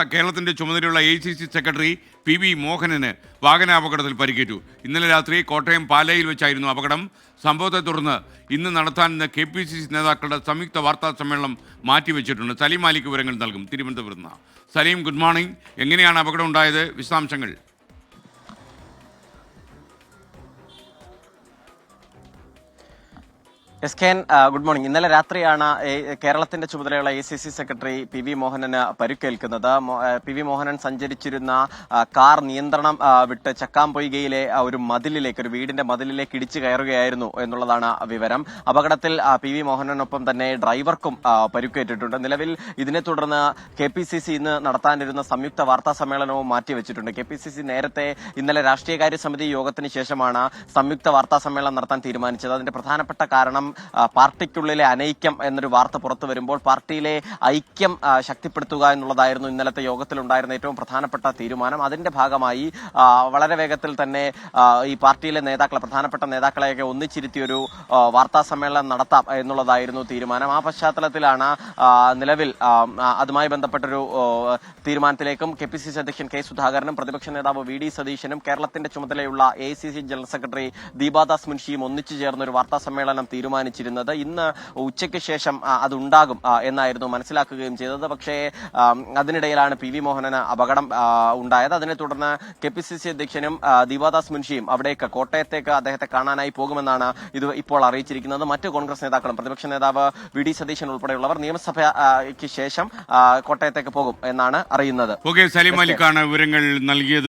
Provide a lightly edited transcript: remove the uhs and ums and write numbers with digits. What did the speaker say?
കേരളത്തിന്റെ ചുമതലയുള്ള AICC secretary PV Mohanan വാഹനാപകടത്തിൽ പരിക്കേറ്റു. ഇന്നലെ രാത്രി കോട്ടയം പാലയിൽ വെച്ചായിരുന്നു അപകടം. സംഭവത്തെ തുടർന്ന് ഇന്ന് നടത്താനിരുന്ന KPCC നേതാക്കളുടെ സംയുക്ത വാർത്താ സമ്മേളനം മാറ്റിവെച്ചിട്ടുണ്ട്. സലീം മാലിക് വിവരങ്ങൾ നൽകും തിരുവനന്തപുരത്ത് നിന്ന്. Saleem, good morning. എങ്ങനെയാണ് അപകടം ഉണ്ടായത്? വിശദാംശങ്ങൾ. എസ്കേൻ, ഗുഡ് മോർണിംഗ്. ഇന്നലെ രാത്രിയാണ് കേരളത്തിന്റെ ചുമതലയുള്ള AICC സെക്രട്ടറി PV മോഹനന് പരുക്കേൽക്കുന്നത്. PV മോഹനൻ സഞ്ചരിച്ചിരുന്ന കാർ നിയന്ത്രണം വിട്ട് ചക്കാംപൊയ്കയിലെ ഒരു മതിലിലേക്ക്, ഒരു വീടിന്റെ മതിലിലേക്ക് ഇടിച്ചു കയറുകയായിരുന്നു എന്നുള്ളതാണ് വിവരം. അപകടത്തിൽ PV മോഹനനൊപ്പം തന്നെ ഡ്രൈവർക്കും പരുക്കേറ്റിട്ടുണ്ട്. നിലവിൽ ഇതിനെ തുടർന്ന് KPCC ഇന്ന് നടത്താനിരുന്ന സംയുക്ത വാർത്താ സമ്മേളനവും മാറ്റിവെച്ചിട്ടുണ്ട്. KPCC നേരത്തെ ഇന്നലെ രാഷ്ട്രീയകാര്യ സമിതി യോഗത്തിന് ശേഷമാണ് സംയുക്ത വാർത്താ സമ്മേളനം നടത്താൻ തീരുമാനിച്ചത്. അതിന്റെ പ്രധാനപ്പെട്ട കാരണം പാർട്ടിക്കുള്ളിലെ അനൈക്യം എന്നൊരു വാർത്ത പുറത്തു വരുമ്പോൾ പാർട്ടിയിലെ ഐക്യം ശക്തിപ്പെടുത്തുക എന്നുള്ളതായിരുന്നു ഇന്നലത്തെ യോഗത്തിലുണ്ടായിരുന്ന ഏറ്റവും പ്രധാനപ്പെട്ട തീരുമാനം. അതിന്റെ ഭാഗമായി വളരെ വേഗത്തിൽ തന്നെ ഈ പാർട്ടിയിലെ നേതാക്കളെ, പ്രധാനപ്പെട്ട നേതാക്കളെയൊക്കെ ഒന്നിച്ചിരുത്തി ഒരു വാർത്താ സമ്മേളനം നടത്താം എന്നുള്ളതായിരുന്നു തീരുമാനം. ആ പശ്ചാത്തലത്തിലാണ് നിലവിൽ അതുമായി ബന്ധപ്പെട്ടൊരു തീരുമാനത്തിലേക്കും KPCC അധ്യക്ഷൻ K സുധാകരനും പ്രതിപക്ഷ നേതാവ് VD സതീശനും കേരളത്തിന്റെ ചുമതലയുള്ള AICC ജനറൽ സെക്രട്ടറി ദീപാദാസ് മുൻഷിയും ഒന്നിച്ചു ചേർന്ന ഒരു വാർത്താ സമ്മേളനം തീരുമാനിച്ചിരുന്നത്. ഇന്ന് ഉച്ചയ്ക്ക് ശേഷം അതുണ്ടാകും എന്നായിരുന്നു മനസ്സിലാക്കുകയും ചെയ്തത്. പക്ഷേ അതിനിടയിലാണ് PV മോഹനന് അപകടം ഉണ്ടായത്. അതിനെ തുടർന്ന് KPCC അധ്യക്ഷനും ദീപാദാസ് മുൻഷിയും അവിടേക്ക്, കോട്ടയത്തേക്ക് അദ്ദേഹത്തെ കാണാനായി പോകുമെന്നാണ് ഇത് ഇപ്പോൾ അറിയിച്ചിരിക്കുന്നത്. മറ്റ് കോൺഗ്രസ് നേതാക്കളും പ്രതിപക്ഷ നേതാവ് VD സതീശൻ ഉൾപ്പെടെയുള്ളവർ നിയമസഭയ്ക്ക് ശേഷം കോട്ടയത്തേക്ക് പോകും എന്നാണ് അറിയുന്നത്. സലീം മാലിക്കാണ് വിവരങ്ങൾ നൽകിയത്.